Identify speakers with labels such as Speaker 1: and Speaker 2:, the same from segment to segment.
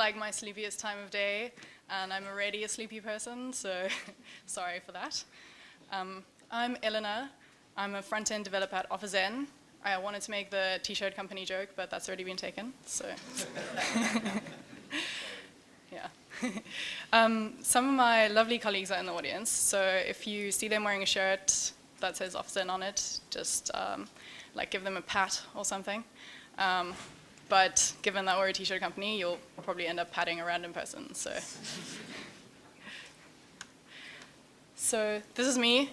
Speaker 1: like my sleepiest time of day, and I'm already a sleepy person, so sorry for that. I'm Elena. I'm a front-end developer at OfferZen. I wanted to make the t-shirt company joke, but that's already been taken, so. Yeah. Some of my lovely colleagues are in the audience, so if you see them wearing a shirt that says OfferZen on it, just like give them a pat or something. But given that we're a t-shirt company, you'll probably end up patting a random person, so. So this is me.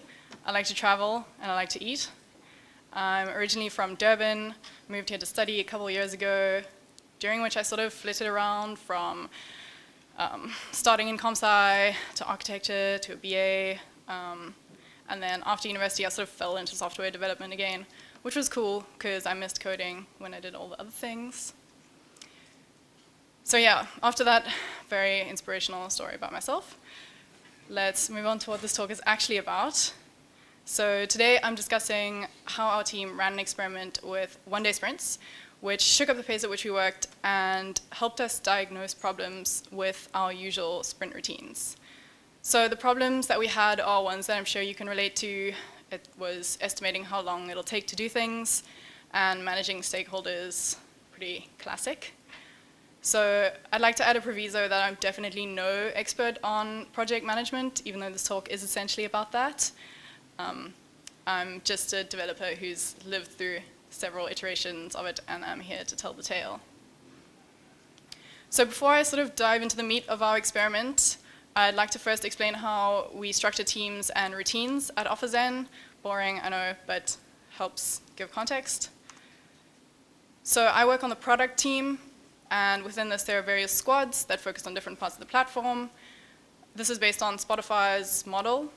Speaker 1: I like to travel and I like to eat. I'm originally from Durban, moved here to study a couple of years ago, during which I sort of flitted around from starting in comp-sci to architecture to a BA, and then after university I sort of fell into software development again, which was cool because I missed coding when I did all the other things. So yeah, after that very inspirational story about myself, let's move on to what this talk is actually about. So today I'm discussing how our team ran an experiment with one-day sprints, which shook up the pace at which we worked and helped us diagnose problems with our usual sprint routines. So the problems that we had are ones that I'm sure you can relate to. It was estimating how long it'll take to do things and managing stakeholders, pretty classic. So I'd like to add a proviso that I'm definitely no expert on project management, even though this talk is essentially about that. I'm just a developer who's lived through several iterations of it, and I'm here to tell the tale. So before I sort of dive into the meat of our experiment, I'd like to first explain how we structure teams and routines at OfferZen. Boring, I know, but helps give context. So I work on the product team, and within this there are various squads that focus on different parts of the platform. This is based on Spotify's model.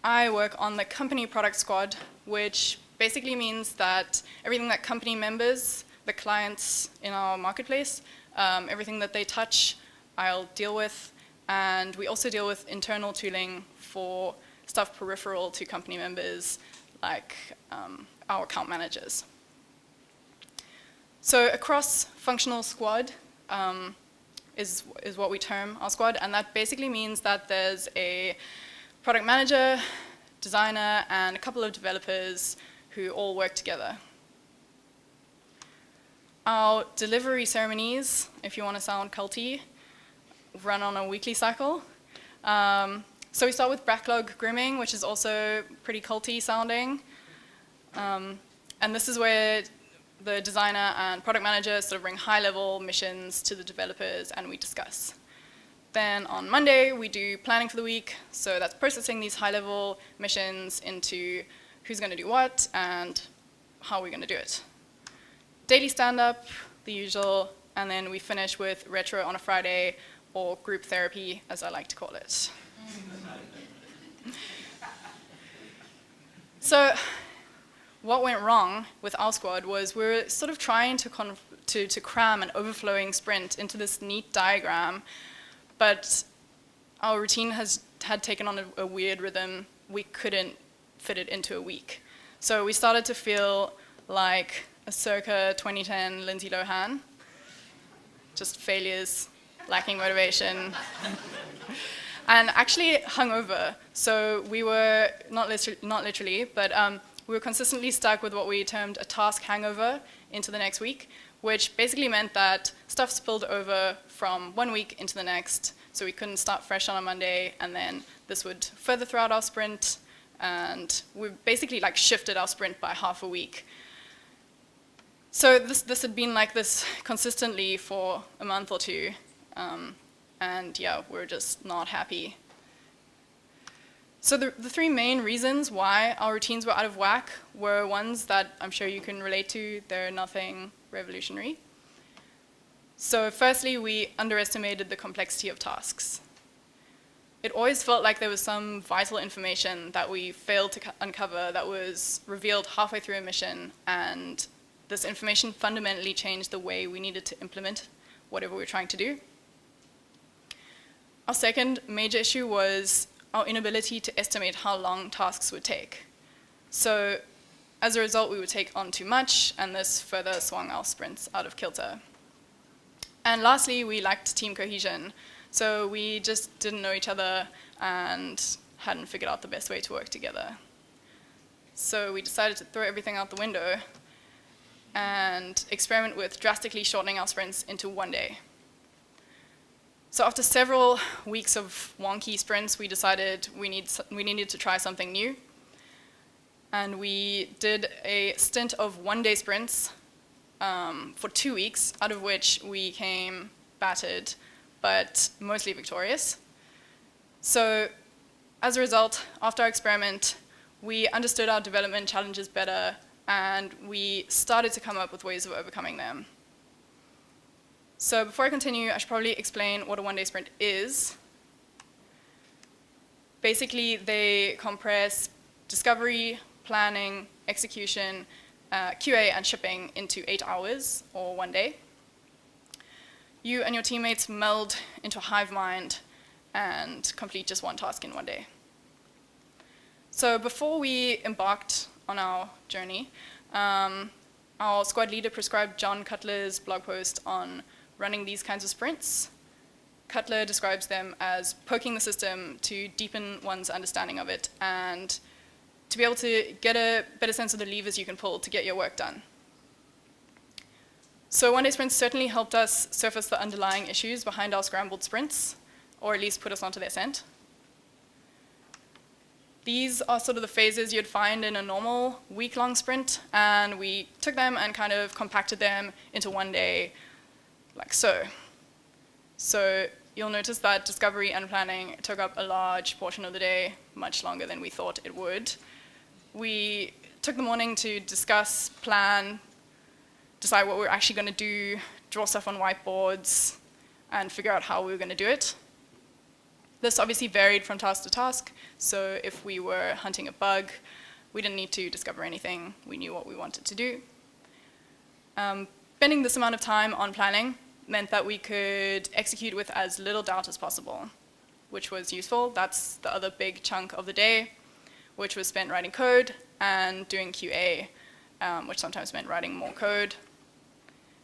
Speaker 1: I work on the company product squad, which basically means that everything that company members, the clients in our marketplace, everything that they touch, I'll deal with. And we also deal with internal tooling for stuff peripheral to company members, like our account managers. So a cross-functional squad is what we term our squad, and that basically means that there's a product manager, designer, and a couple of developers who all work together. Our delivery ceremonies, if you want to sound culty, run on a weekly cycle. So we start with Backlog Grooming, which is also pretty culty sounding. And this is where the designer and product manager sort of bring high-level missions to the developers and we discuss. Then on Monday, we do planning for the week. So that's processing these high-level missions into who's going to do what and how we're going to do it. Daily stand-up, the usual, and then we finish with retro on a Friday, or group therapy, as I like to call it. So what went wrong with our squad was we were sort of trying to cram an overflowing sprint into this neat diagram, but our routine had taken on a weird rhythm. We couldn't fit it into a week. So we started to feel like a circa 2010 Lindsay Lohan. Just failures, lacking motivation, and actually hungover. So we were, not literally, but we were consistently stuck with what we termed a task hangover into the next week, which basically meant that stuff spilled over from one week into the next, so we couldn't start fresh on a Monday, and then this would further throughout our sprint, and we basically like shifted our sprint by half a week. So this had been like this consistently for a month or two, and yeah, we're just not happy. So the three main reasons why our routines were out of whack were ones that I'm sure you can relate to. They're nothing revolutionary. So firstly, we underestimated the complexity of tasks. It always felt like there was some vital information that we failed to uncover that was revealed halfway through a mission, and this information fundamentally changed the way we needed to implement whatever we were trying to do. Our second major issue was our inability to estimate how long tasks would take. So as a result, we would take on too much, and this further swung our sprints out of kilter. And lastly, we lacked team cohesion. So we just didn't know each other and hadn't figured out the best way to work together. So we decided to throw everything out the window and experiment with drastically shortening our sprints into one day. So after several weeks of wonky sprints, we decided we needed to try something new. And we did a stint of one-day sprints for 2 weeks, out of which we came battered, but mostly victorious. So as a result, after our experiment, we understood our development challenges better, and we started to come up with ways of overcoming them. So before I continue, I should probably explain what a one-day sprint is. Basically, they compress discovery, planning, execution, QA, and shipping into 8 hours, or 1 day. You and your teammates meld into a hive mind and complete just one task in 1 day. So before we embarked on our journey, our squad leader prescribed John Cutler's blog post on running these kinds of sprints. Cutler describes them as poking the system to deepen one's understanding of it and to be able to get a better sense of the levers you can pull to get your work done. So one-day sprints certainly helped us surface the underlying issues behind our scrambled sprints, or at least put us onto their scent. These are sort of the phases you'd find in a normal week-long sprint, and we took them and kind of compacted them into 1 day, like so. So you'll notice that discovery and planning took up a large portion of the day, much longer than we thought it would. We took the morning to discuss, plan, decide what we were actually going to do, draw stuff on whiteboards, and figure out how we were going to do it. This obviously varied from task to task, so if we were hunting a bug, we didn't need to discover anything. We knew what we wanted to do. Spending this amount of time on planning meant that we could execute with as little doubt as possible, which was useful. That's the other big chunk of the day, which was spent writing code and doing QA, which sometimes meant writing more code.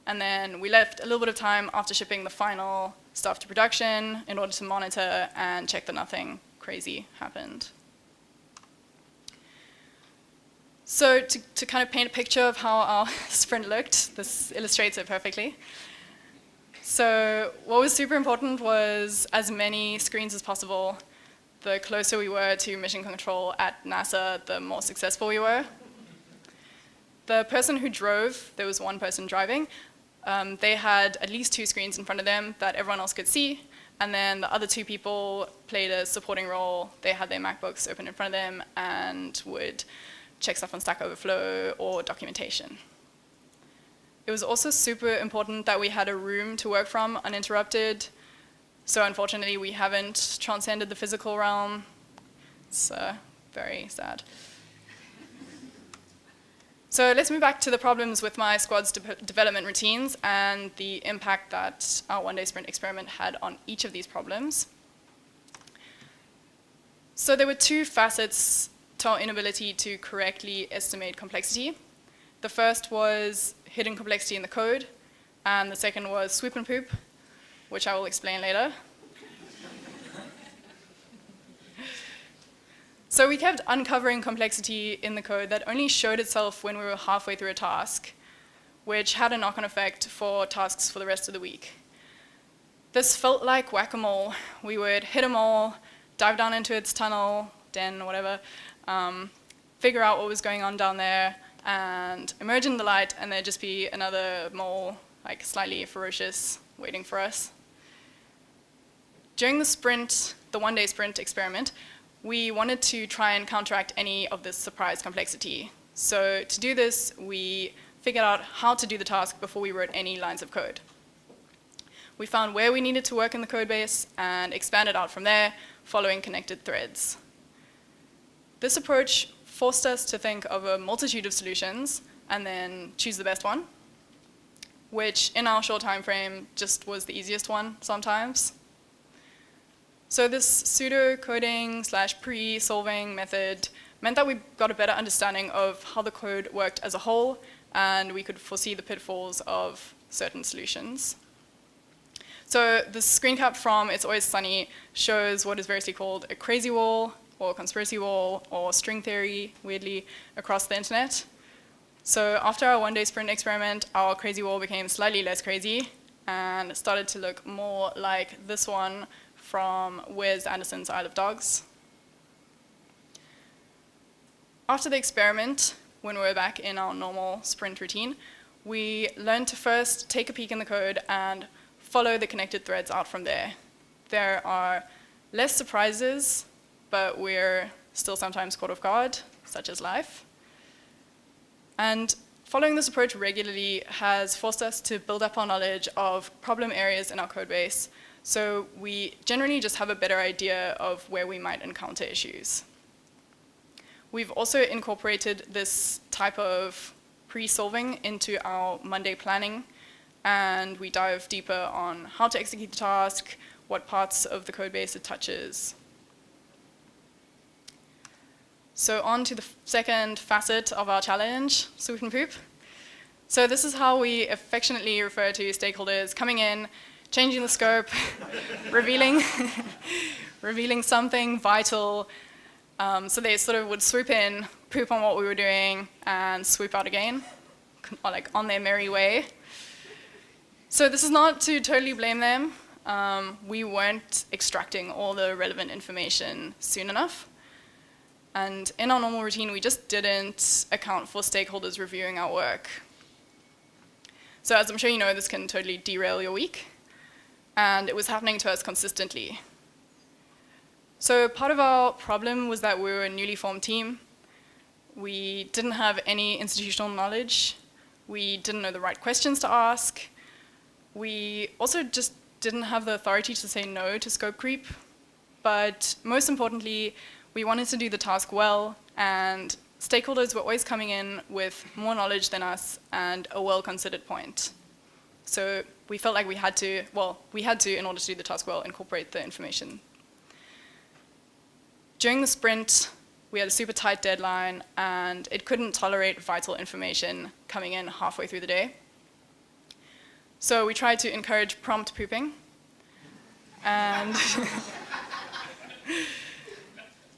Speaker 1: And then we left a little bit of time after shipping the final stuff to production in order to monitor and check that nothing crazy happened. So to kind of paint a picture of how our sprint looked, this illustrates it perfectly. So what was super important was as many screens as possible. The closer we were to mission control at NASA, the more successful we were. The person who drove, there was one person driving, they had at least 2 screens in front of them that everyone else could see, and then the other 2 people played a supporting role. They had their MacBooks open in front of them and would check stuff on Stack Overflow or documentation. It was also super important that we had a room to work from uninterrupted. So unfortunately, we haven't transcended the physical realm. It's very sad. So let's move back to the problems with my squad's development routines and the impact that our one-day sprint experiment had on each of these problems. So there were 2 facets to our inability to correctly estimate complexity. The first was hidden complexity in the code, and the second was swoop and poop, which I will explain later. So we kept uncovering complexity in the code that only showed itself when we were halfway through a task, which had a knock-on effect for tasks for the rest of the week. This felt like whack-a-mole. We would hit a mole, dive down into its tunnel, den, whatever, figure out what was going on down there, and emerge in the light, and there'd just be another mole, like slightly ferocious, waiting for us. During the sprint, the one-day sprint experiment, we wanted to try and counteract any of this surprise complexity. So to do this, we figured out how to do the task before we wrote any lines of code. We found where we needed to work in the code base and expanded out from there, following connected threads. This approach forced us to think of a multitude of solutions and then choose the best one, which in our short time frame just was the easiest one sometimes. So this pseudo-coding / pre-solving method meant that we got a better understanding of how the code worked as a whole, and we could foresee the pitfalls of certain solutions. So the screen cap from It's Always Sunny shows what is variously called a crazy wall, or conspiracy wall, or string theory, weirdly, across the internet. So after our one-day sprint experiment, our crazy wall became slightly less crazy and started to look more like this one from Wes Anderson's Isle of Dogs. After the experiment, when we were back in our normal sprint routine, we learned to first take a peek in the code and follow the connected threads out from there. There are less surprises, but we're still sometimes caught off guard, such as life. And following this approach regularly has forced us to build up our knowledge of problem areas in our code base, so we generally just have a better idea of where we might encounter issues. We've also incorporated this type of pre-solving into our Monday planning, and we dive deeper on how to execute the task, what parts of the code base it touches. So on to the second facet of our challenge, swoop and poop. So this is how we affectionately refer to stakeholders coming in, changing the scope, revealing something vital. So they sort of would swoop in, poop on what we were doing, and swoop out again, or like on their merry way. So this is not to totally blame them. We weren't extracting all the relevant information soon enough. And in our normal routine, we just didn't account for stakeholders reviewing our work. So as I'm sure you know, this can totally derail your week. And it was happening to us consistently. So part of our problem was that we were a newly formed team. We didn't have any institutional knowledge. We didn't know the right questions to ask. We also just didn't have the authority to say no to scope creep. But most importantly, we wanted to do the task well, and stakeholders were always coming in with more knowledge than us and a well-considered point. So we felt like we had to, in order to do the task well, incorporate the information. During the sprint, we had a super tight deadline, and it couldn't tolerate vital information coming in halfway through the day. So we tried to encourage prompt pooping, and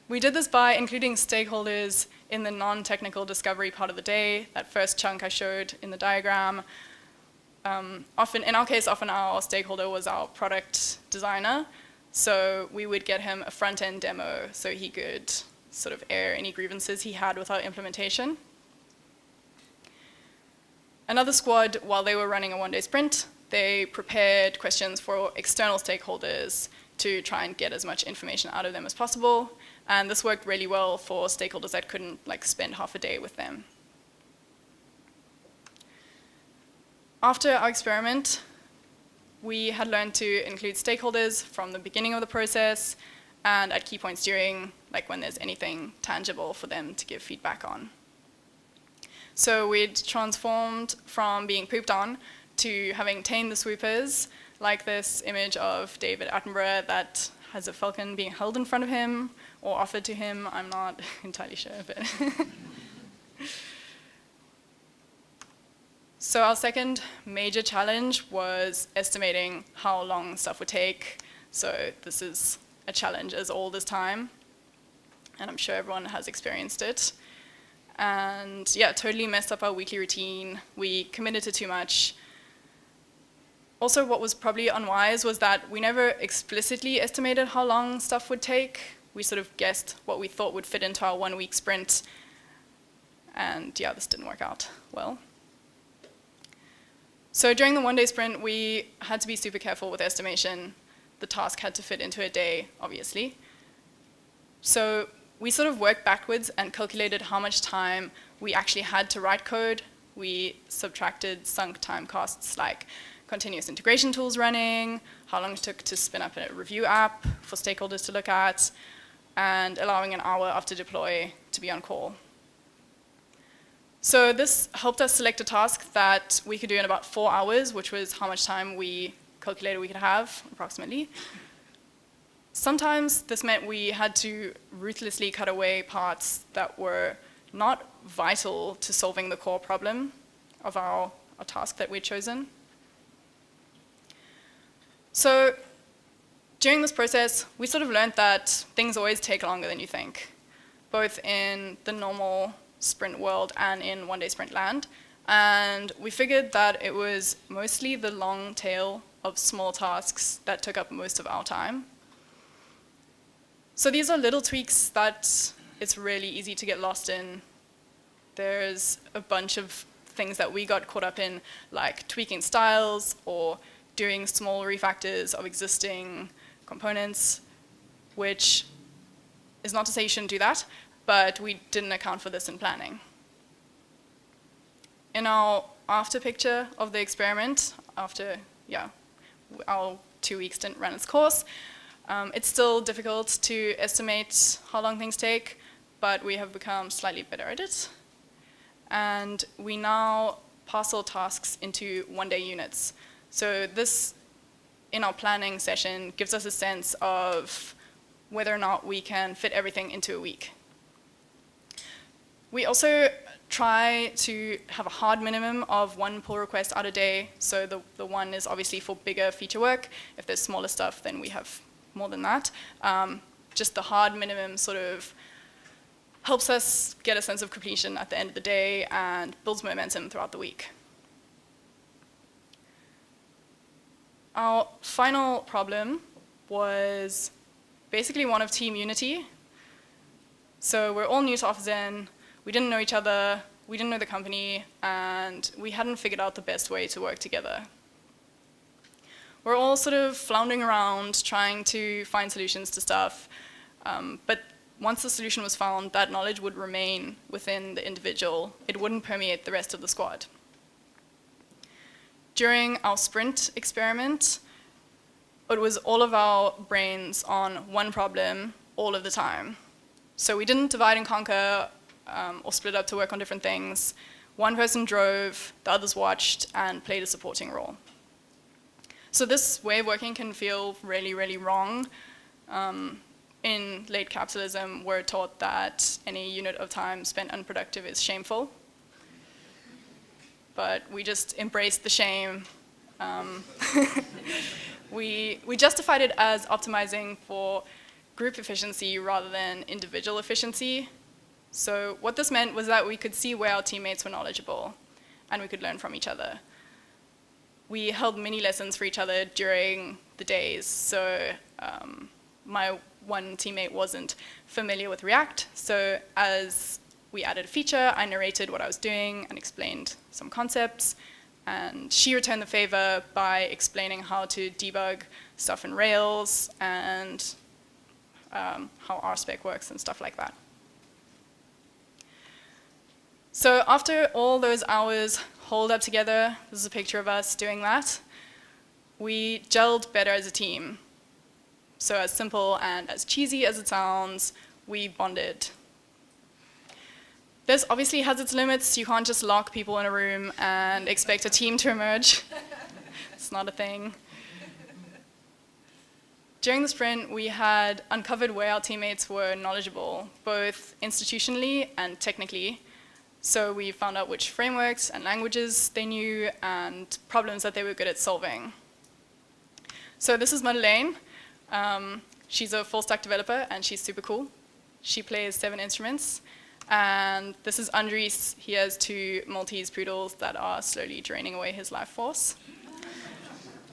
Speaker 1: we did this by including stakeholders in the non-technical discovery part of the day, that first chunk I showed in the diagram. In our case, often our stakeholder was our product designer, so we would get him a front-end demo so he could sort of air any grievances he had with our implementation. Another squad, while they were running a one-day sprint, they prepared questions for external stakeholders to try and get as much information out of them as possible. And this worked really well for stakeholders that couldn't spend half a day with them. After our experiment, we had learned to include stakeholders from the beginning of the process and at key points during, when there's anything tangible for them to give feedback on. So we'd transformed from being pooped on to having tamed the swoopers, like this image of David Attenborough that has a falcon being held in front of him or offered to him. I'm not entirely sure, but So our second major challenge was estimating how long stuff would take. So this is a challenge as old as time, and I'm sure everyone has experienced it. And yeah, totally messed up our weekly routine. We committed to too much. Also, what was probably unwise was that we never explicitly estimated how long stuff would take. We sort of guessed what we thought would fit into our 1 week sprint. And yeah, this didn't work out well. So during the one-day sprint, we had to be super careful with estimation. The task had to fit into a day, obviously. So we sort of worked backwards and calculated how much time we actually had to write code. We subtracted sunk time costs like continuous integration tools running, how long it took to spin up a review app for stakeholders to look at, and allowing an hour after deploy to be on call. So this helped us select a task that we could do in about 4 hours, which was how much time we calculated we could have, approximately. Sometimes this meant we had to ruthlessly cut away parts that were not vital to solving the core problem of our task that we'd chosen. So during this process, we sort of learned that things always take longer than you think, both in the normal sprint world and in one-day sprint land. And we figured that it was mostly the long tail of small tasks that took up most of our time. So these are little tweaks that it's really easy to get lost in. There's a bunch of things that we got caught up in, like tweaking styles or doing small refactors of existing components, which is not to say you shouldn't do that, but we didn't account for this in planning. In our after picture of the experiment, after our 2 weeks didn't run its course, it's still difficult to estimate how long things take, but we have become slightly better at it. And we now parcel tasks into one-day units. So this, in our planning session, gives us a sense of whether or not we can fit everything into a week. We also try to have a hard minimum of 1 pull request out a day. So the one is obviously for bigger feature work. If there's smaller stuff, then we have more than that. Just the hard minimum sort of helps us get a sense of completion at the end of the day and builds momentum throughout the week. Our final problem was basically one of team unity. So we're all new to OfficeN, we didn't know each other, we didn't know the company, and we hadn't figured out the best way to work together. We're all sort of floundering around, trying to find solutions to stuff, but once the solution was found, that knowledge would remain within the individual. It wouldn't permeate the rest of the squad. During our sprint experiment, it was all of our brains on one problem all of the time. So we didn't divide and conquer or split up to work on different things. One person drove, the others watched, and played a supporting role. So this way of working can feel really, really wrong. In late capitalism, we're taught that any unit of time spent unproductive is shameful. But we just embraced the shame. We justified it as optimizing for group efficiency rather than individual efficiency. So what this meant was that we could see where our teammates were knowledgeable, and we could learn from each other. We held mini lessons for each other during the days. So my one teammate wasn't familiar with React, so as we added a feature, I narrated what I was doing and explained some concepts, and she returned the favor by explaining how to debug stuff in Rails and how RSpec works and stuff like that. So after all those hours holed up together, this is a picture of us doing that, we gelled better as a team. So as simple and as cheesy as it sounds, we bonded. This obviously has its limits. You can't just lock people in a room and expect a team to emerge. It's not a thing. During the sprint, we had uncovered where our teammates were knowledgeable, both institutionally and technically. So we found out which frameworks and languages they knew and problems that they were good at solving. So this is Madeleine. She's a full-stack developer, and she's super cool. She plays 7 instruments. And this is Andries. He has 2 Maltese poodles that are slowly draining away his life force.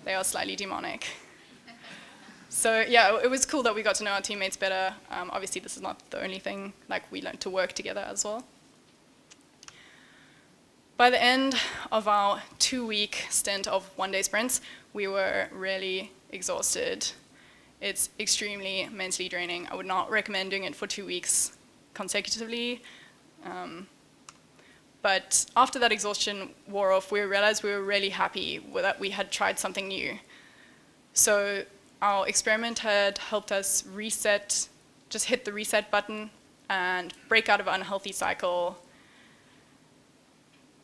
Speaker 1: They are slightly demonic. So yeah, it was cool that we got to know our teammates better. Obviously, this is not the only thing. Like, we learned to work together as well. By the end of our 2-week stint of one-day sprints, we were really exhausted. It's extremely mentally draining. I would not recommend doing it for 2 weeks consecutively. But after that exhaustion wore off, we realized we were really happy that we had tried something new. So our experiment had helped us reset, just hit the reset button and break out of an unhealthy cycle.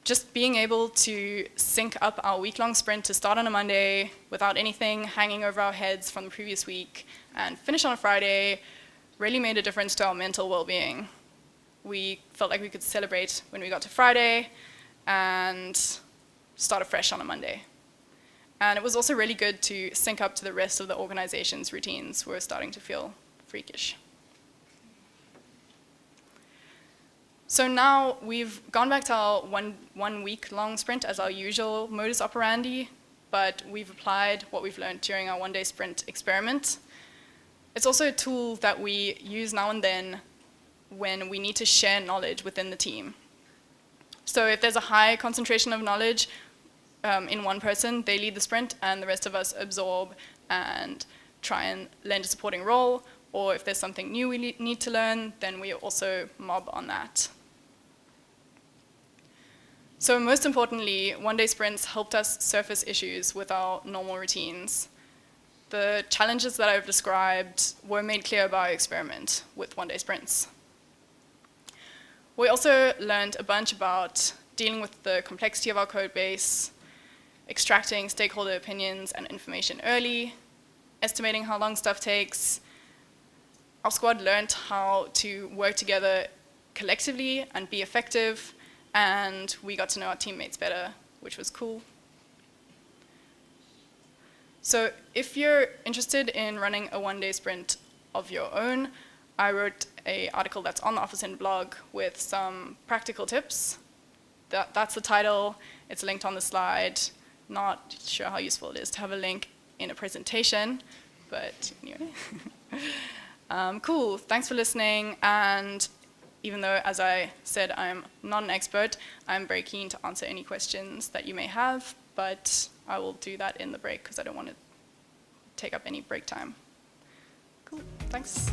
Speaker 1: Just being able to sync up our week-long sprint to start on a Monday without anything hanging over our heads from the previous week and finish on a Friday really made a difference to our mental well-being. We felt like we could celebrate when we got to Friday and start afresh on a Monday. And it was also really good to sync up to the rest of the organization's routines who were starting to feel freakish. So now we've gone back to our one week long sprint as our usual modus operandi, but we've applied what we've learned during our one-day sprint experiment. It's also a tool that we use now and then when we need to share knowledge within the team. So if there's a high concentration of knowledge in one person, they lead the sprint and the rest of us absorb and try and lend a supporting role, or if there's something new we need to learn, then we also mob on that. So most importantly, one-day sprints helped us surface issues with our normal routines. The challenges that I've described were made clear by our experiment with one-day sprints. We also learned a bunch about dealing with the complexity of our code base, extracting stakeholder opinions and information early, estimating how long stuff takes. Our squad learned how to work together collectively and be effective, and we got to know our teammates better, which was cool. So if you're interested in running a one-day sprint of your own, I wrote an article that's on the Office In blog with some practical tips. That's the title. It's linked on the slide. Not sure how useful it is to have a link in a presentation, but anyway. Cool, thanks for listening. And even though, as I said, I'm not an expert, I'm very keen to answer any questions that you may have, but I will do that in the break because I don't want to take up any break time. Cool, thanks.